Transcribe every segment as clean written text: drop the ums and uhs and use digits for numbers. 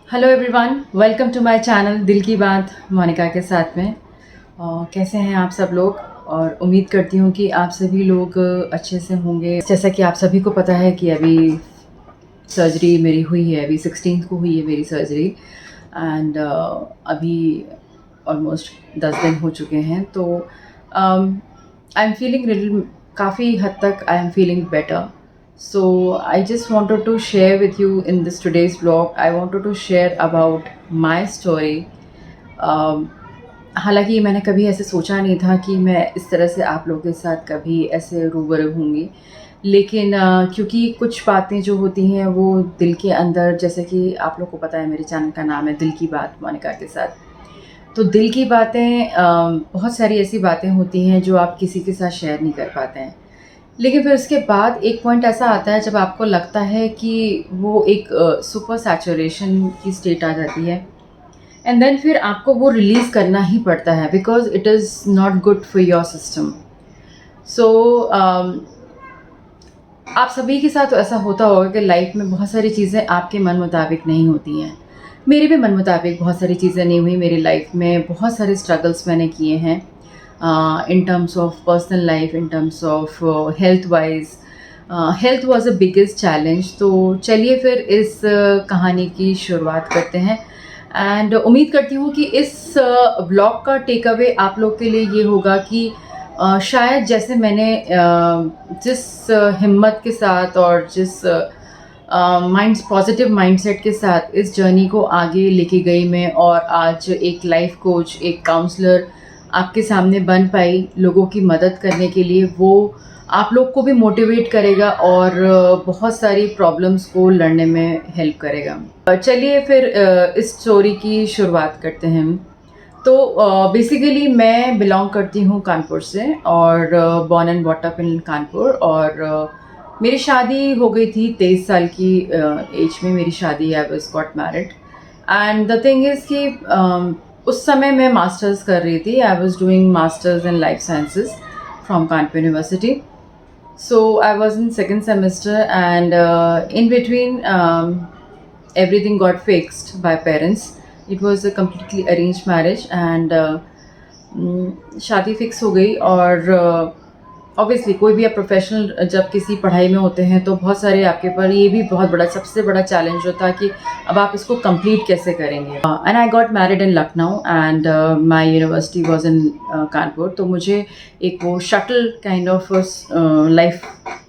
Hello everyone, welcome to my channel Dil ki बात मोनिका के साथ में। कैसे हैं आप सब लोग? और उम्मीद करती हूँ कि आप सभी लोग अच्छे से होंगे। जैसा कि आप सभी को पता है कि अभी सर्जरी मेरी हुई है, अभी 16 को हुई है मेरी सर्जरी। एंड अभी ऑलमोस्ट 10 दिन हो चुके हैं। तो आई एम फीलिंग लिटिल, काफ़ी हद तक I am feeling better. So I just wanted to share with you in this today's vlog. I wanted to share about my story. हालांकि मैंने कभी ऐसे सोचा नहीं था कि मैं इस तरह से आप लोगों के साथ कभी ऐसे रूबरू होंगी। लेकिन क्योंकि कुछ बातें जो होती हैं वो दिल के अंदर, जैसे कि आप लोग को पता है मेरे चैनल का नाम है दिल की बात मोनिका के साथ। तो दिल की बातें, बहुत सारी ऐसी बातें होती हैं जो आप किसी के साथ शेयर नहीं कर पाते हैं। लेकिन फिर उसके बाद एक पॉइंट ऐसा आता है जब आपको लगता है कि वो एक सुपर सैचुरेशन की स्टेट आ जाती है। एंड देन फिर आपको वो रिलीज़ करना ही पड़ता है, because it is not good for your system. So आप सभी के साथ ऐसा होता होगा कि लाइफ में बहुत सारी चीज़ें आपके मन मुताबिक नहीं होती हैं। मेरे भी मन मुताबिक बहुत सारी चीज़ें नहीं हुई मेरी लाइफ में। बहुत सारे स्ट्रगल्स मैंने किए हैं in terms of personal life, in terms of health wise. Health was a biggest challenge. तो चलिए फिर इस कहानी की शुरुआत करते हैं। एंड उम्मीद करती हूँ कि इस ब्लॉग का टेक अवे आप लोग के लिए ये होगा कि शायद जैसे मैंने जिस हिम्मत के साथ और जिस पॉजिटिव माइंडसेट के साथ इस जर्नी को आगे लेके गई मैं, और आज एक लाइफ कोच, एक काउंसलर आपके सामने बन पाई लोगों की मदद करने के लिए, वो आप लोग को भी मोटिवेट करेगा और बहुत सारी प्रॉब्लम्स को लड़ने में हेल्प करेगा। चलिए फिर इस स्टोरी की शुरुआत करते हैं हम। तो बेसिकली मैं बिलोंग करती हूँ कानपुर से, और born and brought up in Kanpur. और मेरी शादी हो गई थी 23 साल की एज में मेरी शादी। I was got married. And the thing is कि उस समय मैं मास्टर्स कर रही थी। आई was doing masters in life sciences from Kanpur university. So I was in second semester, and in between, everything got fixed by parents. It was a completely arranged marriage, and शादी fix हो गई। और obviously कोई भी आप professional जब किसी पढ़ाई में होते हैं तो बहुत सारे आपके पर ये भी बहुत बड़ा, सबसे बड़ा चैलेंज होता है कि अब आप इसको कंप्लीट कैसे करेंगे। And I got married in Lucknow, and my university was in Kanpur. तो मुझे एक वो शटल काइंड ऑफ लाइफ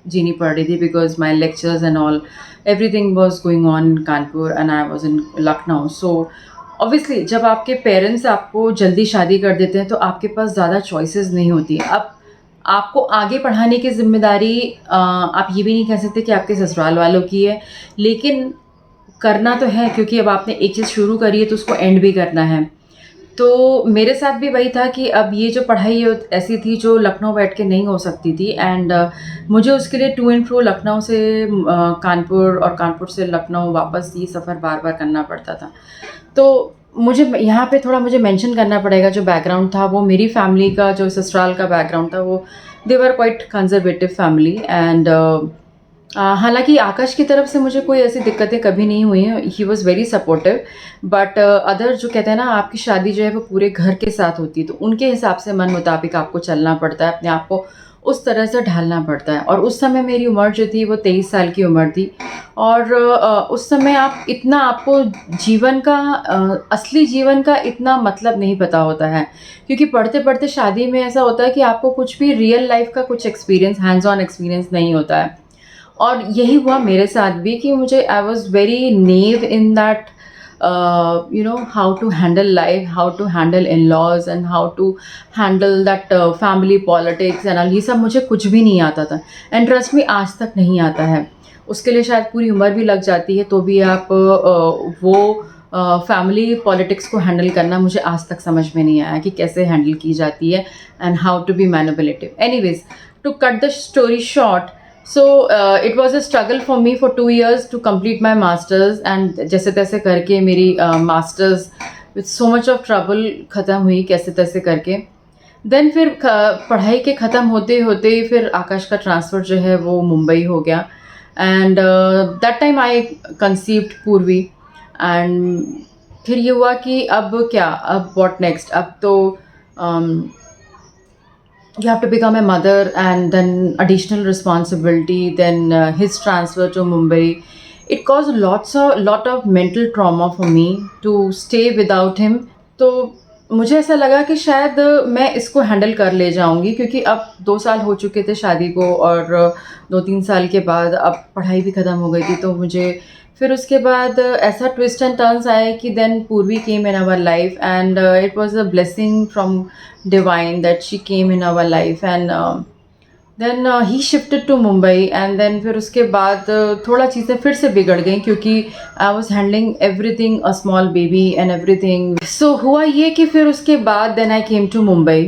जीनी पड़ रही थी, because my lectures and all everything was going on in Kanpur and I was in Lucknow. So obviously जब आपके पेरेंट्स आपको जल्दी शादी कर देते हैं तो आपके पास ज़्यादा चॉइसेस नहीं होती। अब आपको आगे पढ़ाने की ज़िम्मेदारी, आप ये भी नहीं कह सकते कि आपके ससुराल वालों की है, लेकिन करना तो है, क्योंकि अब आपने एक चीज़ शुरू करी है तो उसको एंड भी करना है। तो मेरे साथ भी वही था कि अब ये जो पढ़ाई ऐसी थी जो लखनऊ बैठ के नहीं हो सकती थी। एंड मुझे उसके लिए टू एंड फ्रो लखनऊ से कानपुर और कानपुर से लखनऊ वापस ये सफ़र बार बार करना पड़ता था। तो मुझे यहाँ पे थोड़ा मुझे मेंशन करना पड़ेगा, जो बैकग्राउंड था वो मेरी फैमिली का, जो ससुराल का बैकग्राउंड था, वो they were quite conservative family. And हालांकि आकाश की तरफ से मुझे कोई ऐसी दिक्कतें कभी नहीं हुई हैं। He was very supportive. But other जो कहते हैं ना, आपकी शादी जो है वो पूरे घर के साथ होती है, तो उनके हिसाब से मन मुताबिक आपको चलना पड़ता है, अपने आप को उस तरह से ढालना पड़ता है। और उस समय मेरी उम्र जो थी वो 23 साल की उम्र थी। और उस समय आप इतना, आपको जीवन का, असली जीवन का इतना मतलब नहीं पता होता है, क्योंकि पढ़ते पढ़ते शादी में ऐसा होता है कि आपको कुछ भी रियल लाइफ का कुछ एक्सपीरियंस, हैंड्स ऑन एक्सपीरियंस नहीं होता है। और यही हुआ मेरे साथ भी कि मुझे, I was very naive in that, how to handle life, how to handle in-laws and how to handle that family politics and all, ये सब मुझे कुछ भी नहीं आता था। एंड ट्रस्ट में आज तक नहीं आता है। उसके लिए शायद पूरी उम्र भी लग जाती है, तो भी आप वो फैमिली पॉलिटिक्स को हैंडल करना मुझे आज तक समझ में नहीं आया कि कैसे हैंडल की जाती है, and how to be manipulative. Anyways, to cut the story short, so it was a struggle for me for 2 years to complete my masters, and जैसे तैसे करके मेरी masters with so much of trouble ख़त्म हुई, कैसे तैसे करके। Then फिर पढ़ाई के ख़त्म होते होते फिर आकाश का ट्रांसफ़र जो है वो मुंबई हो गया। And that time I conceived पूर्वी। एंड फिर ये हुआ कि अब क्या, अब व्हाट नेक्स्ट, अब तो you have to become a mother and then additional responsibility, then his transfer to Mumbai. It caused lot of mental trauma for me to stay without him. तो मुझे ऐसा लगा कि शायद मैं इसको हैंडल कर ले जाऊंगी, क्योंकि अब 2 साल हो चुके थे शादी को, और 2-3 साल के बाद अब पढ़ाई भी ख़त्म हो गई थी, तो मुझे फिर उसके बाद ऐसा ट्विस्ट एंड टर्न्स आए कि then Purvi came in our life, and it was a blessing from divine that she came in our life, and then he shifted to Mumbai, and then फिर उसके बाद थोड़ा चीज़ें फिर से बिगड़ गई, क्योंकि I was handling everything, a small baby and everything. So हुआ ये कि फिर उसके बाद then I came to Mumbai,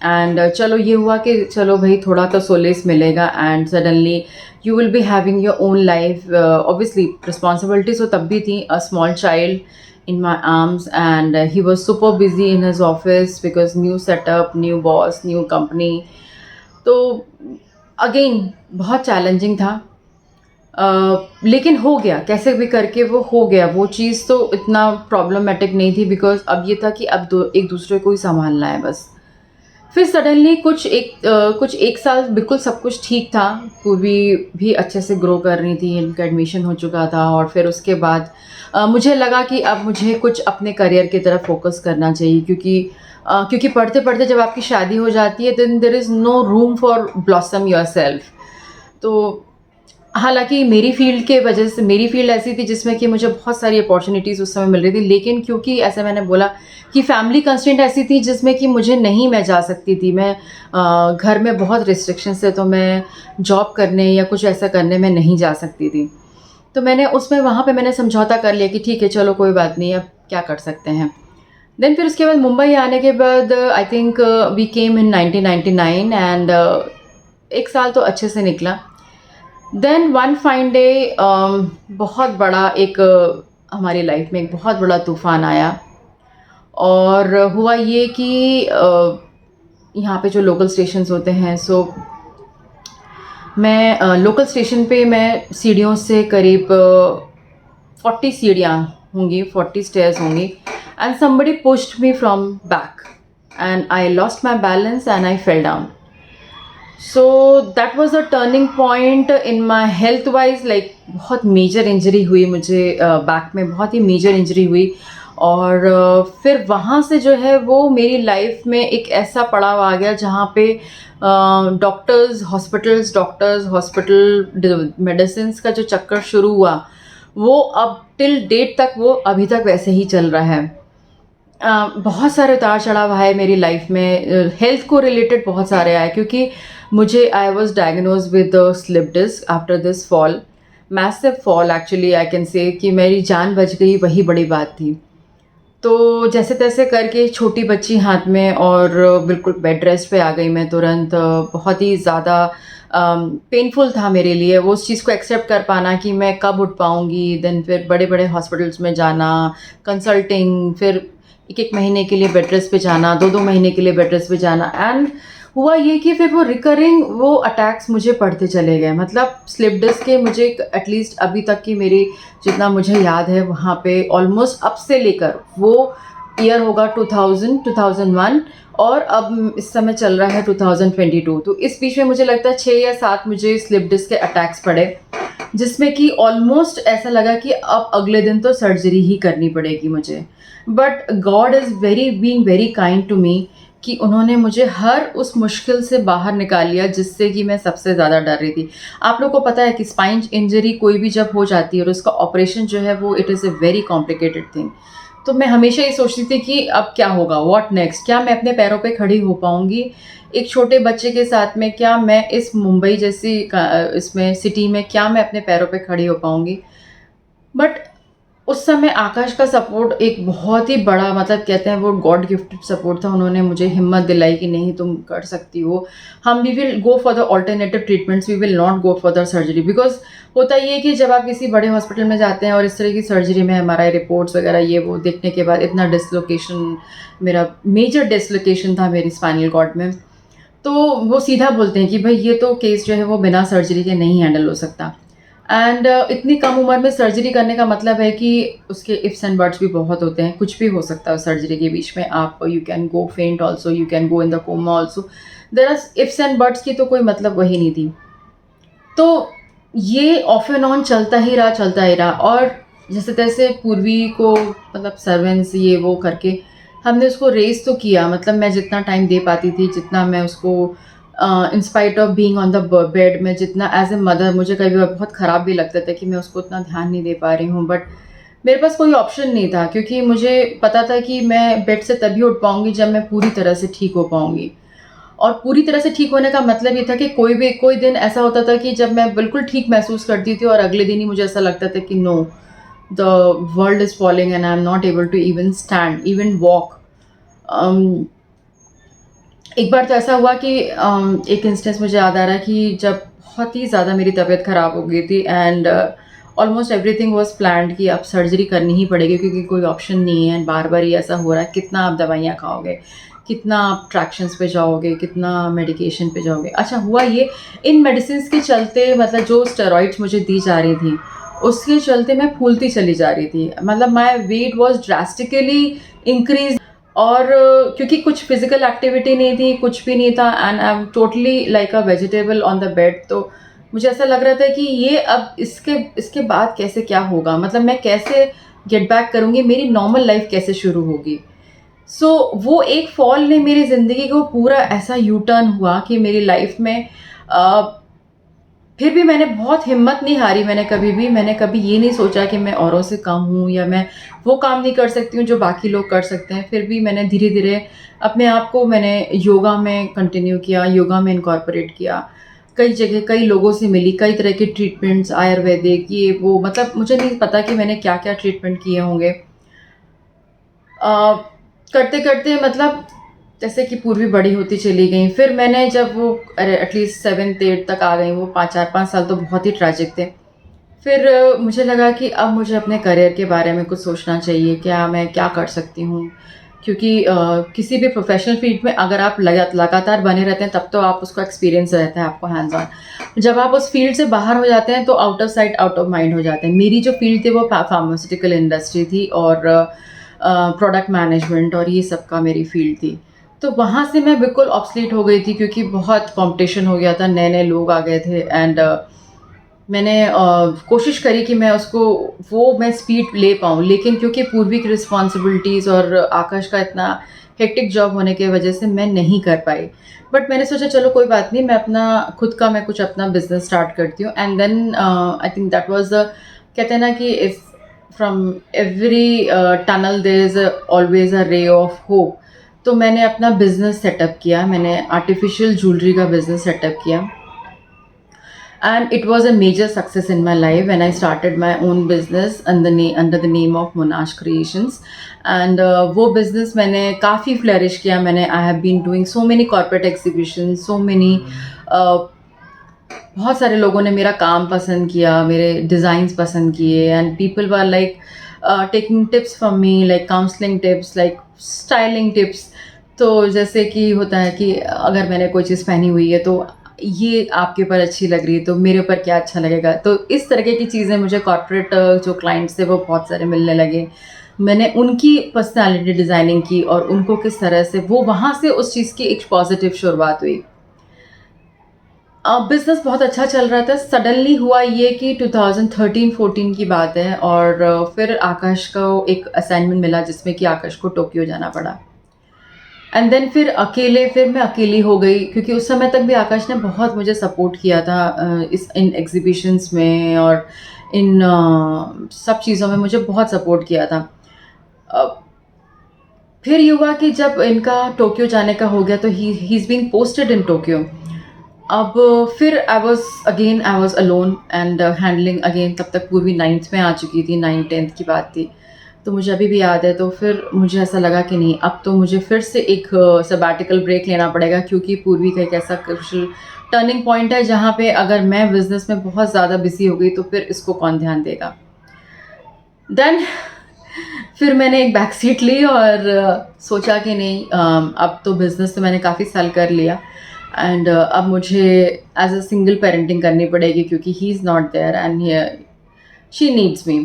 and चलो ये हुआ कि चलो भाई थोड़ा तो सोलेस मिलेगा, and suddenly you will be having your own life. Obviously responsibilities तो तब भी थी, a small child in my arms, and he was super busy in his office because new setup, new boss, new company. तो again बहुत challenging था, लेकिन हो गया कैसे भी करके, वो हो गया. वो चीज़ तो इतना प्रॉब्लमेटिक नहीं थी, बिकॉज अब ये था कि अब एक दूसरे को ही संभालना है बस. फिर सडनली कुछ एक साल बिल्कुल सब कुछ ठीक था, पूर्वी भी अच्छे से ग्रो कर रही थी, इनका एडमिशन हो चुका था, और फिर उसके बाद मुझे लगा कि अब मुझे कुछ अपने करियर की तरफ फोकस करना चाहिए, क्योंकि पढ़ते पढ़ते जब आपकी शादी हो जाती है then there is no room for blossom yourself. तो हालाँकि मेरी फ़ील्ड के वजह से, मेरी फ़ील्ड ऐसी थी जिसमें कि मुझे बहुत सारी अपॉर्च्युनिटीज़ उस समय मिल रही थी, लेकिन क्योंकि ऐसे मैंने बोला कि फैमिली कंस्ट्रेंट ऐसी थी जिसमें कि मुझे नहीं मैं जा सकती थी. मैं घर में बहुत रिस्ट्रिक्शंस थे, तो मैं जॉब करने या कुछ ऐसा करने में नहीं जा सकती थी. तो मैंने उसमें वहाँ पे मैंने समझौता कर लिया कि ठीक है चलो कोई बात नहीं, अब क्या कर सकते हैं. देन फिर उसके बाद मुंबई आने के बाद I think we came in 1999, and एक साल तो अच्छे से निकला. देन वन फाइन डे बहुत बड़ा एक हमारी लाइफ में एक बहुत बड़ा तूफ़ान आया, और हुआ ये कि यहाँ पे जो लोकल स्टेशंस होते हैं, सो मैं लोकल स्टेशन पे मैं सीढ़ियों से करीब 40 सीढ़ियाँ होंगी, 40 स्टेयर्स होंगी, and somebody pushed me from back and I lost my balance and I fell down. So that was a turning point in my health wise, like बहुत मेजर इंजरी हुई मुझे, बैक में बहुत ही मेजर इंजरी हुई, और फिर वहाँ से जो है वो मेरी लाइफ में एक ऐसा पड़ाव आ गया जहाँ पे डॉक्टर्स हॉस्पिटल मेडिसिन्स का जो चक्कर शुरू हुआ, वो अब टिल डेट तक वो अभी तक वैसे ही चल रहा है. बहुत सारे उतार चढ़ाव आए मेरी लाइफ में, हेल्थ को रिलेटेड बहुत सारे आए, क्योंकि मुझे I was diagnose with slip disc after this fall, massive fall actually I can say, कि मेरी जान बच गई वही बड़ी बात थी. तो जैसे तैसे करके छोटी बच्ची हाथ में, और बिल्कुल बेड रेस्ट पे आ गई मैं तुरंत. बहुत ही ज़्यादा पेनफुल था मेरे लिए वो उस चीज़ को एक्सेप्ट कर पाना कि मैं कब उठ पाऊँगी. देन फिर बड़े बड़े हॉस्पिटल्स में जाना, कंसल्टिंग, फिर एक महीने के लिए बेड रेस्ट पे जाना, 2 महीने के लिए बेड रेस्ट पे जाना. एंड हुआ ये कि फिर वो रिकरिंग वो अटैक्स मुझे पड़ते चले गए. मतलब स्लिप डिस्क के मुझे एटलीस्ट अभी तक की मेरी जितना मुझे याद है वहाँ पे ऑलमोस्ट अब से लेकर वो ईयर होगा 2001, और अब इस समय चल रहा है 2022. तो इस बीच में मुझे लगता है 6 या 7 मुझे स्लिप डिस्क के अटैक्स पड़े, जिसमें कि ऑलमोस्ट ऐसा लगा कि अब अगले दिन तो सर्जरी ही करनी पड़ेगी मुझे. But God is being very kind to me, कि उन्होंने मुझे हर उस मुश्किल से बाहर निकाल लिया जिससे कि मैं सबसे ज़्यादा डर रही थी. आप लोगों को पता है कि स्पाइन इंजरी कोई भी जब हो जाती है और उसका ऑपरेशन जो है वो it is a very complicated thing. तो मैं हमेशा ये सोचती थी कि अब क्या होगा, व्हाट नेक्स्ट, क्या मैं अपने पैरों पे खड़ी हो पाऊँगी एक छोटे बच्चे के साथ में, क्या मैं इस मुंबई जैसी इसमें सिटी में क्या मैं अपने पैरों पे खड़ी हो पाऊँगी. बट उस समय आकाश का सपोर्ट एक बहुत ही बड़ा, मतलब कहते हैं वो गॉड गिफ्टेड सपोर्ट था. उन्होंने मुझे हिम्मत दिलाई कि नहीं तुम कर सकती हो, हम we will go for the alternative treatments, we will not go for the surgery. Because होता ये है कि जब आप किसी बड़े हॉस्पिटल में जाते हैं और इस तरह की सर्जरी में एमआरआई रिपोर्ट्स वगैरह ये वो देखने के बाद इतना डिसलोकेशन, मेरा मेजर डिसलोकेशन था मेरी स्पाइनल कॉर्ड में, तो वो सीधा बोलते हैं कि भाई ये तो केस जो है वो बिना सर्जरी के नहीं हैंडल हो सकता. एंड इतनी कम उम्र में सर्जरी करने का मतलब है कि उसके इफ्स एंड बट्स भी बहुत होते हैं, कुछ भी हो सकता है सर्जरी के बीच में। आप you can go faint also, you can go in the coma also, there are ifs and buts की तो कोई मतलब वही नहीं थी। तो ये ऑफ एंड ऑन चलता ही रहा। और जैसे तैसे पूर्वी को मतलब सर्वेंट्स ये वो करके हमने उसको रेस तो किया, मतलब मैं जितना टाइम दे पाती थी, जितना मैं उसको in spite of being on the bed में, जितना एज ए मदर मुझे कभी बहुत ख़राब भी लगता था कि मैं उसको उतना ध्यान नहीं दे पा रही हूँ, बट मेरे पास कोई ऑप्शन नहीं था, क्योंकि मुझे पता था कि मैं बेड से तभी उठ पाऊँगी जब मैं पूरी तरह से ठीक हो पाऊँगी। और पूरी तरह से ठीक होने का मतलब ये था कि कोई दिन ऐसा होता था कि जब मैं बिल्कुल ठीक महसूस करती थी और अगले दिन ही मुझे ऐसा लगता था कि no, the world is falling and I am not able to even stand, even walk. एक बार तो ऐसा हुआ कि एक इंस्टेंस मुझे याद आ रहा है कि जब बहुत ही ज़्यादा मेरी तबीयत ख़राब हो गई थी and almost everything was planned कि अब सर्जरी करनी ही पड़ेगी क्योंकि कोई ऑप्शन नहीं है, बार बार ही ऐसा हो रहा है, कितना आप दवाइयाँ खाओगे, कितना आप ट्रैक्शंस पे जाओगे, कितना मेडिकेशन पे जाओगे। अच्छा हुआ ये, इन मेडिसिन के चलते मतलब जो स्टेरॉइड्स मुझे दी जा रही थी उसके चलते मैं फूलती चली जा रही थी, मतलब my weight was drastically increase. और क्योंकि कुछ फिजिकल एक्टिविटी नहीं थी, कुछ भी नहीं था, and I am totally like a vegetable on the bed. तो मुझे ऐसा लग रहा था कि ये अब इसके इसके बाद कैसे क्या होगा, मतलब मैं कैसे गेट बैक करूँगी, मेरी नॉर्मल लाइफ कैसे शुरू होगी। सो वो एक फॉल ने मेरी ज़िंदगी को पूरा ऐसा यू टर्न हुआ कि मेरी लाइफ में फिर भी मैंने बहुत हिम्मत नहीं हारी, मैंने कभी ये नहीं सोचा कि मैं औरों से कम हूँ या मैं वो काम नहीं कर सकती हूँ जो बाकी लोग कर सकते हैं। फिर भी मैंने धीरे-धीरे अपने आप को मैंने योगा में कंटिन्यू किया, योगा में इनकॉर्पोरेट किया। कई जगह कई लोगों से मिली, कई तरह के ट्रीटमेंट्स आयुर्वेदिक ये वो, मतलब मुझे नहीं पता कि मैंने क्या-क्या ट्रीटमेंट किए होंगे। करते-करते मतलब जैसे कि पूर्वी बड़ी होती चली गई, फिर मैंने जब वो एटलीस्ट 7th-8th तक आ गई, वो 4-5 साल तो बहुत ही ट्रेजिक थे। फिर मुझे लगा कि अब मुझे अपने करियर के बारे में कुछ सोचना चाहिए, क्या मैं क्या कर सकती हूँ? क्योंकि किसी भी प्रोफ़ेशनल फ़ील्ड में अगर आप लगातार बने रहते हैं तब तो आप उसका एक्सपीरियंस रहता है आपको हैंड्स ऑन। जब आप उस फ़ील्ड से बाहर हो जाते हैं तो out of sight out of mind हो जाते हैं। मेरी जो फ़ील्ड थी वो फार्मास्यूटिकल इंडस्ट्री थी और प्रोडक्ट मैनेजमेंट और ये सब का मेरी फ़ील्ड थी। तो वहाँ से मैं बिल्कुल ऑब्सोलीट हो गई थी क्योंकि बहुत कॉम्पिटिशन हो गया था, नए-नए लोग आ गए थे एंड मैंने कोशिश करी कि मैं उसको वो मैं स्पीड ले पाऊँ, लेकिन क्योंकि पूर्वी की रिस्पॉन्सिबिलिटीज़ और आकाश का इतना हेक्टिक जॉब होने की वजह से मैं नहीं कर पाई। बट मैंने सोचा चलो कोई बात नहीं, मैं अपना खुद का मैं कुछ अपना बिज़नेस स्टार्ट करती हूँ and then I think that was the, कहते हैं ना कि if from every tunnel there is always a ray of hope. तो मैंने अपना बिज़नेस सेटअप किया, मैंने आर्टिफ़िशियल ज्वेलरी का बिज़नेस सेटअप किया। And it was a major success in my life when I started my own business under the name of Monash Creations. And वो business मैंने काफ़ी flourish किया, मैंने I have been doing so many corporate exhibitions, so many बहुत सारे लोगों ने मेरा काम पसंद किया, मेरे डिज़ाइंस पसंद किए and people were like taking tips from me, like counselling tips, like styling tips. तो जैसे कि होता है कि अगर मैंने कोई चीज़ पहनी हुई है तो ये आपके ऊपर अच्छी लग रही है तो मेरे ऊपर क्या अच्छा लगेगा। तो इस तरीके की चीज़ें मुझे कॉर्पोरेट जो क्लाइंट्स थे वो बहुत सारे मिलने लगे। मैंने उनकी पर्सनैलिटी डिज़ाइनिंग की और उनको किस तरह से वो वहाँ से उस चीज़ की एक पॉज़िटिव शुरुआत हुई। बिज़नेस बहुत अच्छा चल रहा था। सडनली हुआ ये कि 2013-14 की बात है और फिर आकाश को एक असाइनमेंट मिला जिसमें कि आकाश को टोक्यो जाना पड़ा। एंड देन फिर मैं अकेली हो गई क्योंकि उस समय तक भी आकाश ने बहुत मुझे सपोर्ट किया था इस इन एग्ज़िबिशन्स में और इन सब चीज़ों में मुझे बहुत सपोर्ट किया था। अ, फिर ये हुआ कि जब इनका टोक्यो जाने का हो गया तो he is being posted in Tokyo. अब फिर I was alone and handling again, तब तक पूर्वी 9th में आ चुकी थी, 9th-10th की बात थी। तो मुझे अभी भी याद है, तो फिर मुझे ऐसा लगा कि नहीं, अब तो मुझे फिर से एक सबैटिकल ब्रेक लेना पड़ेगा क्योंकि पूर्वी का एक ऐसा क्रूशियल टर्निंग पॉइंट है जहाँ पे अगर मैं बिज़नेस में बहुत ज़्यादा बिज़ी हो गई तो फिर इसको कौन ध्यान देगा। देन फिर मैंने एक बैक सीट ली और सोचा कि नहीं, अब तो बिज़नेस तो मैंने काफ़ी साल कर लिया एंड अब मुझे एज अ सिंगल पेरेंटिंग करनी पड़ेगी क्योंकि he is not there and she needs me.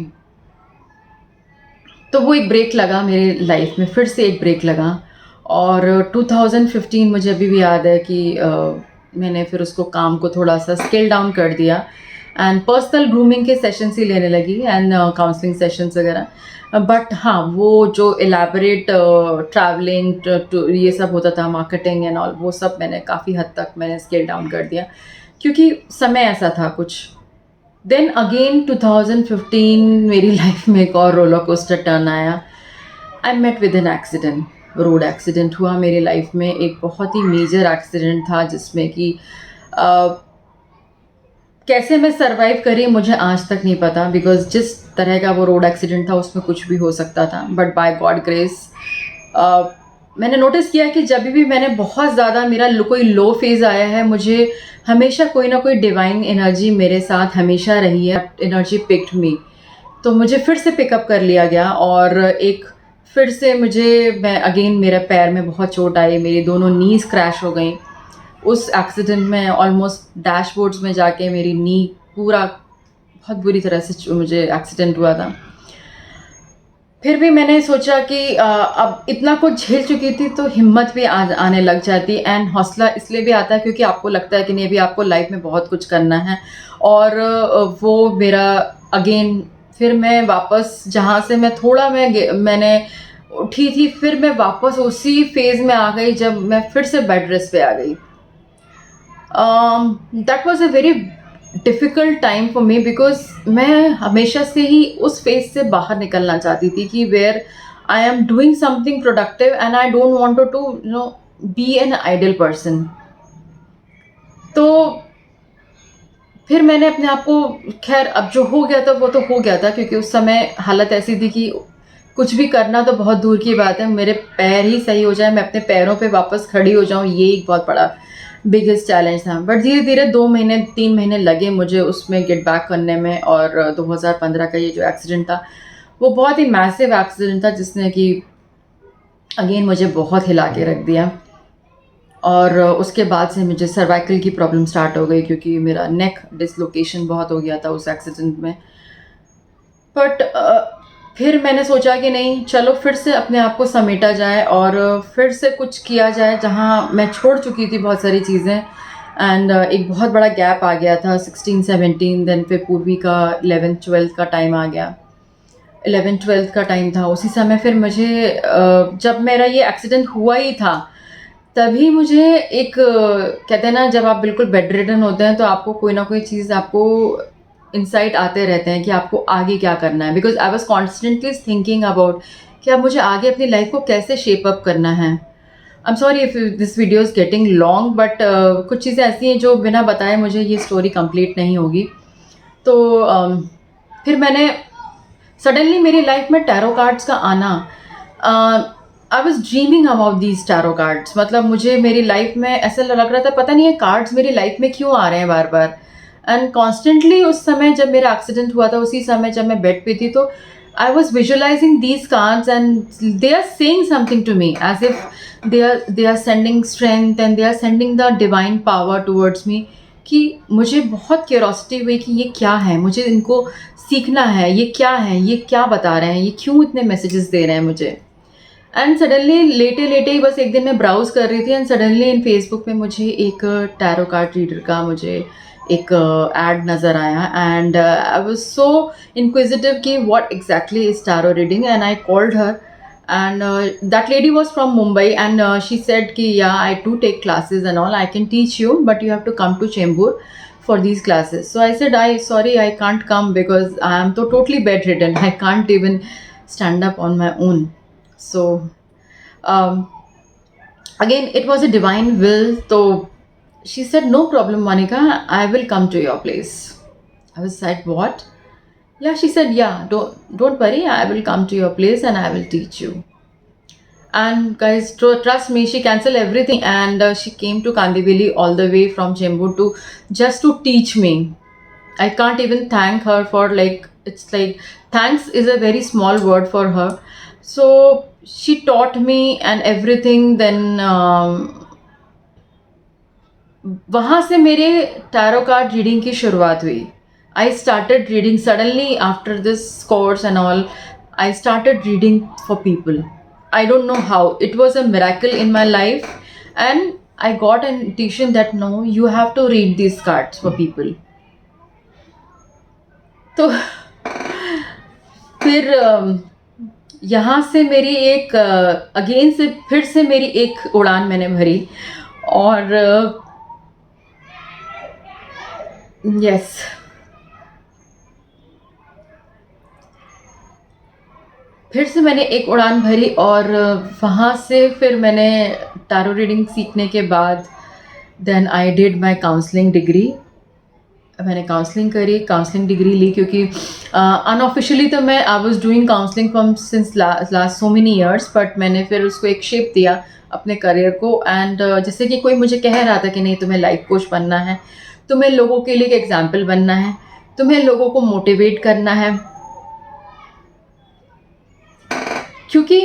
तो वो एक ब्रेक लगा मेरे लाइफ में, फिर से एक ब्रेक लगा। और 2015 मुझे अभी भी याद है कि मैंने फिर उसको काम को थोड़ा सा स्केल डाउन कर दिया एंड पर्सनल ग्रूमिंग के सेशंस ही लेने लगी एंड काउंसलिंग सेशंस वगैरह। बट हाँ, वो जो एलैबोरेट ट्रैवलिंग टू ये सब होता था, मार्केटिंग एंड ऑल, वो सब मैंने काफ़ी हद तक मैंने स्केल डाउन कर दिया क्योंकि समय ऐसा था कुछ। देन अगेन 2015 मेरी लाइफ में एक और रोलर कोस्टर टर्न आया। I met with an accident, road accident हुआ मेरी लाइफ में। एक बहुत ही मेजर एक्सीडेंट था जिसमें कि कैसे मैं सरवाइव करी मुझे आज तक नहीं पता, बिकॉज जिस तरह का वो रोड एक्सीडेंट था उसमें कुछ भी हो सकता था। बट बाय गॉड ग्रेस मैंने नोटिस किया कि जब भी मैंने बहुत ज़्यादा मेरा कोई लो फेज़ आया है, मुझे हमेशा कोई ना कोई डिवाइन एनर्जी मेरे साथ हमेशा रही है। एनर्जी पिक्ड मी, तो मुझे फिर से पिकअप कर लिया गया और एक फिर से मैं अगेन मेरे पैर में बहुत चोट आई, मेरी दोनों नीज़ क्रैश हो गई। उस एक्सीडेंट में ऑलमोस्ट डैशबोर्ड्स में जाके मेरी नी पूरा बहुत बुरी तरह से मुझे एक्सीडेंट हुआ था। फिर भी मैंने सोचा कि अब इतना कुछ झेल चुकी थी तो हिम्मत भी आने लग जाती एंड हौसला इसलिए भी आता है क्योंकि आपको लगता है कि नहीं, अभी आपको लाइफ में बहुत कुछ करना है। और वो मेरा अगेन फिर मैं वापस जहाँ से मैं थोड़ा मैंने उठी थी, फिर मैं वापस उसी फेज़ में आ गई जब मैं फिर से बेड रेस्ट पे आ गई। That was a very difficult time for me, because मैं हमेशा से ही उस फेज से बाहर निकलना चाहती थी कि where I am doing something productive and I don't want to be an idle person. तो फिर मैंने अपने आप को, खैर अब जो हो गया था वो तो हो गया था, क्योंकि उस समय हालत ऐसी थी कि कुछ भी करना तो बहुत दूर की बात है, मेरे पैर ही सही हो जाए, मैं अपने पैरों पे वापस खड़ी हो जाऊं, ये एक बहुत बड़ा बिगेस्ट चैलेंज था। बट धीरे धीरे 2 महीने 3 महीने लगे मुझे उसमें गेट बैक करने में। और 2015 का ये जो एक्सीडेंट था वो बहुत ही मैसिव एक्सीडेंट था जिसने कि अगेन मुझे बहुत हिला के रख दिया। और उसके बाद से मुझे सर्वाइकल की प्रॉब्लम स्टार्ट हो गई क्योंकि मेरा नेक डिसलोकेशन बहुत हो गया था उस एक्सीडेंट में। बट फिर मैंने सोचा कि नहीं, चलो फिर से अपने आप को समेटा जाए और फिर से कुछ किया जाए जहाँ मैं छोड़ चुकी थी बहुत सारी चीज़ें। एंड एक बहुत बड़ा गैप आ गया था 16-17, देन फिर पूर्वी का 11th-12th का टाइम आ गया। 11th-12th का टाइम था, उसी समय फिर मुझे जब मेरा ये एक्सीडेंट हुआ ही था तभी मुझे एक कहते हैं ना, जब आप बिल्कुल बेड रिडन होते हैं तो आपको कोई ना कोई चीज़ आपको इंसाइट आते रहते हैं कि आपको आगे क्या करना है। Because I was constantly thinking about कि अब मुझे आगे अपनी लाइफ को कैसे शेप अप करना है। I am sorry if this video is getting long, but कुछ चीज़ें ऐसी हैं जो बिना बताए मुझे ये स्टोरी कंप्लीट नहीं होगी। तो फिर मैंने सडनली मेरी लाइफ में टैरो कार्ड्स का आना, I was dreaming about these tarot cards. मतलब मुझे मेरी लाइफ में ऐसा लग रहा था, पता नहीं ये कार्ड्स मेरी लाइफ में क्यों आ रहे हैं बार बार। एंड कॉन्स्टेंटली उस समय जब मेरा एक्सीडेंट हुआ था, उसी समय जब मैं बेड पे थी, तो I was visualising these cards and they are saying something to me as if they are sending strength and they are sending the divine power towards me। कि मुझे बहुत क्यूरोसिटी हुई कि ये क्या है, मुझे इनको सीखना है, ये क्या है, ये क्या बता रहे हैं, ये क्यों इतने मैसेजेस दे रहे हैं मुझे। एंड सडनली लेटे लेटे ही बस एक दिन मैं ब्राउज कर रही थी एंड सडनली इन फेसबुक पे मुझे एक टैरो कार्ड रीडर का मुझे एक एड नज़र आया and I was so inquisitive कि what exactly is tarot reading. And I called her and that lady was from Mumbai and she said ki yeah, I do take classes and all, I can teach you, but you have to come to Chembur for these classes. So I said, I can't come because I am totally bedridden, I can't even stand up on my own. So um, again it was a divine will. So she said, no problem Monica, I will come to your place. I was like, what? Yeah, she said, yeah, don't worry, I will come to your place and I will teach you. And guys, trust me, she canceled everything and she came to Kandivali all the way from Chembur to just to teach me. I can't even thank her for, like, it's like thanks is a very small word for her. So she taught me and everything. Then वहाँ से मेरे tarot card reading की शुरुआत हुई. I started reading suddenly after this course and all. I started reading for people. I don't know how. It was a miracle in my life, and I got an intuition that no, you have to read these cards for people. तो फिर यहाँ से मेरी एक again से फिर से मेरी एक उड़ान मैंने भरी. और यस, फिर से मैंने एक उड़ान भरी. और वहाँ से फिर मैंने टैरो रीडिंग सीखने के बाद then I did my counselling degree. मैंने काउंसलिंग करी, काउंसलिंग डिग्री ली, क्योंकि अनऑफिशियली तो मैं I was doing counselling from since last so many years, but मैंने फिर उसको एक शेप दिया अपने करियर को. एंड जैसे कि कोई मुझे कह रहा था कि नहीं, तुम्हें लाइफ कोच बनना है, तुम्हें लोगों के लिए एक एग्जाम्पल बनना है, तुम्हें लोगों को मोटिवेट करना है. क्योंकि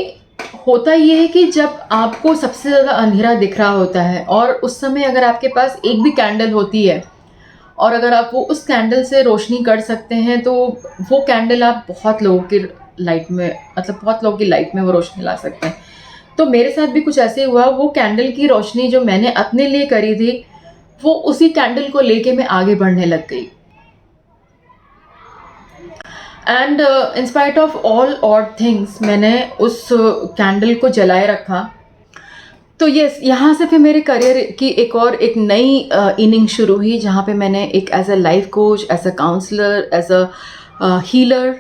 होता ये है कि जब आपको सबसे ज़्यादा अंधेरा दिख रहा होता है और उस समय अगर आपके पास एक भी कैंडल होती है और अगर आप वो उस कैंडल से रोशनी कर सकते हैं, तो वो कैंडल आप बहुत लोगों की लाइफ में, मतलब बहुत लोगों की लाइफ में वो रोशनी ला सकते हैं. तो मेरे साथ भी कुछ ऐसे हुआ. वो कैंडल की रोशनी जो मैंने अपने लिए करी थी, वो उसी कैंडल को लेके मैं आगे बढ़ने लग गई. And in spite of all odd things मैंने उस कैंडल को जलाए रखा. तो यस, यहाँ से फिर मेरे करियर की एक नई इनिंग शुरू हुई, जहाँ पे मैंने एक as a life coach, as a counsellor, as a healer,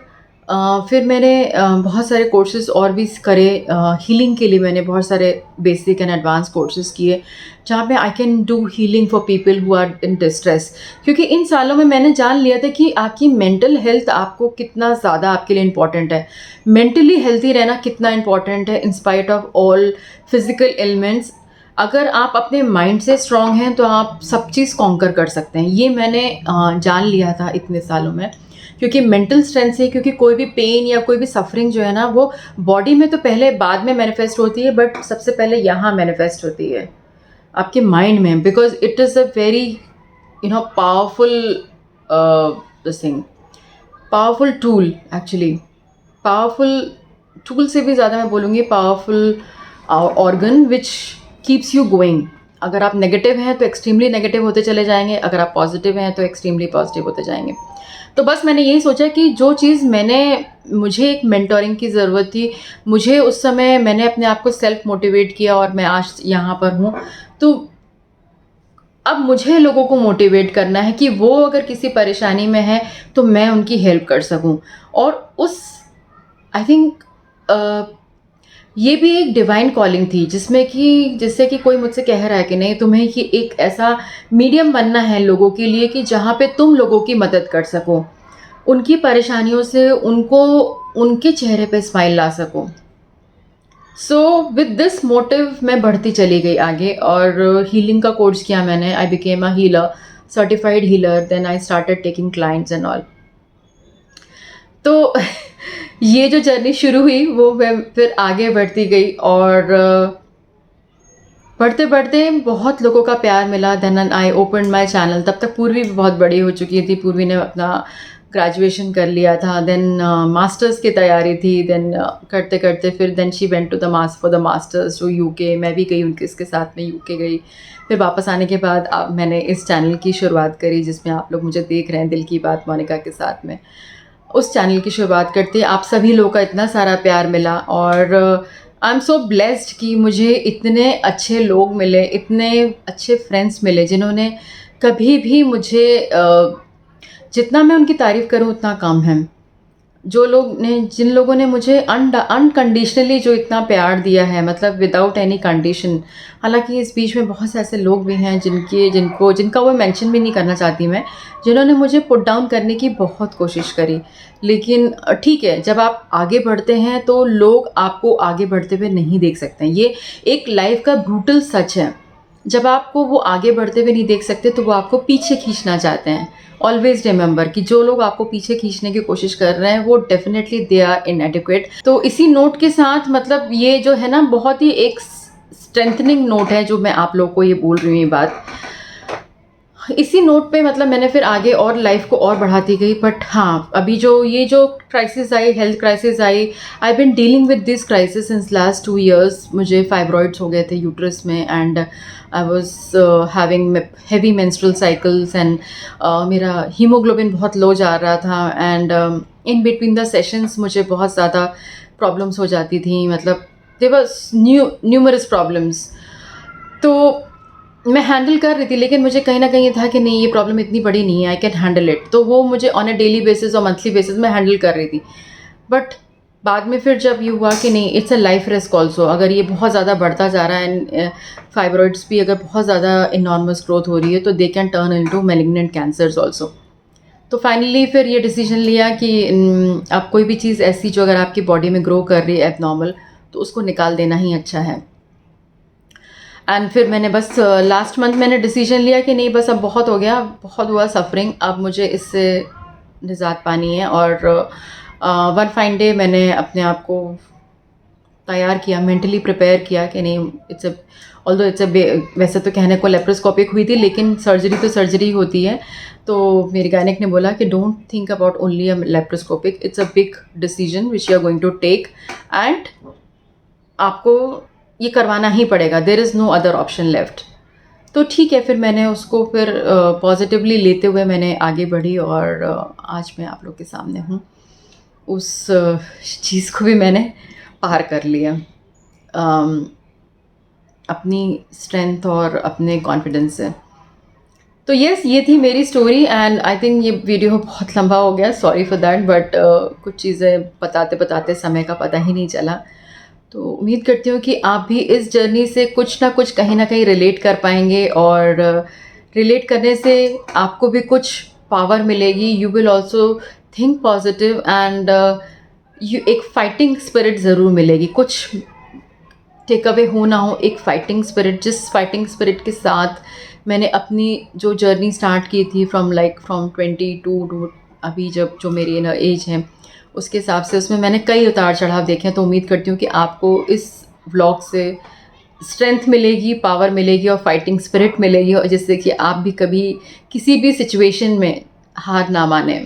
फिर मैंने बहुत सारे कोर्सेज और भी करे. हीलिंग के लिए मैंने बहुत सारे बेसिक एंड एडवांस कोर्सेज किए, जहाँ पे I can do healing for people who are in distress. क्योंकि इन सालों में मैंने जान लिया था कि आपकी मेंटल हेल्थ आपको कितना ज़्यादा आपके लिए इम्पॉर्टेंट है. मेंटली हेल्थी रहना कितना इम्पॉर्टेंट है in spite of all physical elements. अगर आप अपने माइंड से स्ट्रांग हैं तो आप सब चीज़ कॉन्कर कर सकते हैं. ये मैंने जान लिया था इतने सालों में. क्योंकि मेंटल स्ट्रेंथ से, क्योंकि कोई भी पेन या कोई भी सफरिंग जो है ना, वो बॉडी में तो पहले बाद में मैनिफेस्ट होती है, बट सबसे पहले यहाँ मैनिफेस्ट होती है आपके माइंड में. Because it is a very powerful this thing, powerful tool. Actually powerful tool से भी ज़्यादा मैं बोलूँगी powerful organ which keeps you going. अगर आप नेगेटिव हैं तो एक्सट्रीमली नेगेटिव होते चले जाएंगे, अगर आप पॉजिटिव हैं तो एक्सट्रीमली पॉजिटिव होते जाएंगे. तो बस मैंने यही सोचा कि जो चीज़ मुझे एक मेंटोरिंग की ज़रूरत थी, मुझे उस समय मैंने अपने आप को सेल्फ मोटिवेट किया और मैं आज यहाँ पर हूँ. तो अब मुझे लोगों को मोटिवेट करना है कि वो अगर किसी परेशानी में है तो मैं उनकी हेल्प कर सकूं. और उस आई थिंक ये भी एक डिवाइन कॉलिंग थी, जिसमें कि जैसे कि कोई मुझसे कह रहा है कि नहीं, तुम्हें कि एक ऐसा मीडियम बनना है लोगों के लिए कि जहाँ पे तुम लोगों की मदद कर सको, उनकी परेशानियों से उनको उनके चेहरे पे स्माइल ला सको. सो विद दिस मोटिव मैं बढ़ती चली गई आगे और हीलिंग का कोर्स किया मैंने. I became a healer, certified healer. Then I started taking clients and all. तो ये जो जर्नी शुरू हुई वो मैं फिर आगे बढ़ती गई और बढ़ते बढ़ते बहुत लोगों का प्यार मिला. Then I open my channel. तब तक पूर्वी भी बहुत बड़ी हो चुकी थी. पूर्वी ने अपना ग्रेजुएशन कर लिया था. देन मास्टर्स की तैयारी थी. देन करते करते फिर then she went to the for the masters to UK. मैं भी गई उनके इसके साथ में यूके गई. फिर वापस आने के बाद मैंने इस चैनल की शुरुआत करी जिसमें आप लोग मुझे देख रहे हैं, दिल की बात मोनिका के साथ में. उस चैनल की शुरुआत करते आप सभी लोगों का इतना सारा प्यार मिला और आई एम सो ब्लेस्ड कि मुझे इतने अच्छे लोग मिले, इतने अच्छे फ्रेंड्स मिले जिन्होंने कभी भी मुझे जितना मैं उनकी तारीफ़ करूं उतना कम है. जिन लोगों ने मुझे अनकंडीशनली जो इतना प्यार दिया है, मतलब विदाउट एनी कंडीशन. हालांकि इस बीच में बहुत से ऐसे लोग भी हैं जिनका वो मेंशन भी नहीं करना चाहती मैं, जिन्होंने मुझे पुट डाउन करने की बहुत कोशिश करी. लेकिन ठीक है, जब आप आगे बढ़ते हैं तो लोग आपको आगे बढ़ते हुए नहीं देख सकते हैं. ये एक लाइफ का ब्रूटल सच है. जब आपको वो आगे बढ़ते हुए नहीं देख सकते तो वो आपको पीछे खींचना चाहते हैं. ऑलवेज रिमेंबर कि जो लोग आपको पीछे खींचने की कोशिश कर रहे हैं वो डेफिनेटली दे आर इनएडिक्वेट. तो इसी नोट के साथ, मतलब ये जो है ना, बहुत ही एक स्ट्रेंथनिंग नोट है जो मैं आप लोगों को ये बोल रही हूँ ये बात. इसी नोट पे मतलब मैंने फिर आगे और लाइफ को और बढ़ाती गई। बट हाँ, अभी जो crisis I, health crisis I, I been dealing with this crisis since last 2 years. मुझे फाइब्रॉइड्स हो गए थे यूट्रस में, and I was having heavy menstrual cycles, and मेरा हीमोग्लोबिन बहुत लो जा रहा था, and in between the sessions मुझे बहुत ज़्यादा प्रॉब्लम्स हो जाती थी। मतलब देयर वाज न्यूमरस प्रॉब्लम्स। तो मैं हैंडल कर रही थी, लेकिन मुझे कहीं न कहीं ये था कि नहीं, ये प्रॉब्लम इतनी बड़ी नहीं है, आई कैन हैंडल इट। तो वो मुझे ऑन अ डेली बेसिस और मंथली बेसिस में हैंडल कर रही थी। बट बाद में फिर जब ये हुआ कि नहीं, it's a life risk also, अगर ये बहुत ज़्यादा बढ़ता जा रहा है, एंड फाइब्रॉइड्स भी अगर बहुत ज़्यादा इनॉर्मस ग्रोथ हो रही है, तो they can turn into malignant cancers also. तो फाइनली फिर ये डिसीजन लिया कि अब कोई भी चीज़ ऐसी जो अगर आपकी बॉडी में ग्रो कर रही है एबनॉर्मल, तो उसको निकाल देना ही अच्छा है। एंड फिर मैंने बस लास्ट मंथ मैंने डिसीजन लिया कि नहीं, बस अब बहुत हो गया, बहुत हुआ सफरिंग, अब मुझे इससे निजात पानी है। और वन फाइन डे मैंने अपने आप को तैयार किया, मेंटली प्रिपेयर किया कि नहीं, it's a although it's a वैसे तो कहने को लेप्रोस्कोपिक हुई थी, लेकिन सर्जरी तो सर्जरी होती है। तो मेरे गायनेक ने बोला कि don't think about only a laparoscopic, it's a big decision which you are going to take, and आपको ये करवाना ही पड़ेगा, there is no other option left. तो ठीक है, फिर मैंने उसको फिर पॉजिटिवली लेते हुए मैंने आगे बढ़ी, और आज मैं आप लोग के सामने हूँ। उस चीज़ को भी मैंने पार कर लिया, अपनी स्ट्रेंथ और अपने कॉन्फिडेंस से। तो यस, ये थी मेरी स्टोरी, एंड आई थिंक ये वीडियो बहुत लंबा हो गया, सॉरी फॉर दैट। बट कुछ चीज़ें बताते बताते समय का पता ही नहीं चला। तो उम्मीद करती हूँ कि आप भी इस जर्नी से कुछ ना कुछ कहीं ना कहीं रिलेट कर पाएंगे, और रिलेट करने से आपको भी कुछ पावर मिलेगी। You will also think positive, and you एक फाइटिंग स्पिरिट ज़रूर मिलेगी। कुछ टेक अवे हो ना हो, एक फाइटिंग स्पिरिट, जिस फाइटिंग स्पिरिट के साथ मैंने अपनी जो जर्नी स्टार्ट की थी फ्रॉम 22 टू अभी जब जो मेरी एज है, उसके हिसाब से उसमें मैंने कई उतार चढ़ाव देखे हैं। तो उम्मीद करती हूँ कि आपको इस व्लॉग से स्ट्रेंथ मिलेगी, पावर मिलेगी और फाइटिंग स्पिरिट मिलेगी, और जिससे कि आप भी कभी किसी भी सिचुएशन में हार ना माने।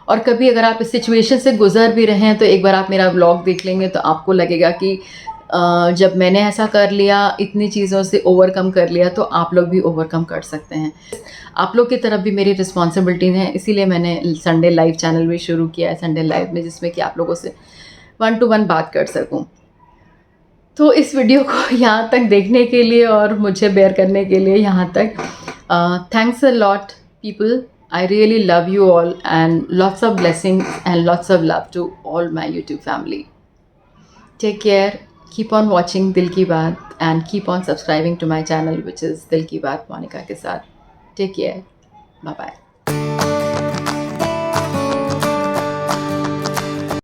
और कभी अगर आप इस सिचुएशन से गुजर भी रहे हैं, तो एक बार आप मेरा व्लॉग देख लेंगे तो आपको लगेगा कि जब मैंने ऐसा कर लिया, इतनी चीज़ों से ओवरकम कर लिया, तो आप लोग भी ओवरकम कर सकते हैं। आप लोग की तरफ भी मेरी रिस्पॉन्सिबिलिटी है, इसीलिए मैंने संडे लाइव चैनल भी शुरू किया है, संडे लाइव में, जिसमें कि आप लोगों से 1 to 1 बात कर सकूं। तो इस वीडियो को यहाँ तक देखने के लिए और मुझे बेयर करने के लिए यहाँ तक, thanks a lot people. I really love you all, and lots of blessings and lots of love to all my YouTube family. Take care. Keep on watching Dil Ki Baat, and keep on subscribing to my channel, which is Dil Ki Baat Monica के साथ. Take care. Bye bye.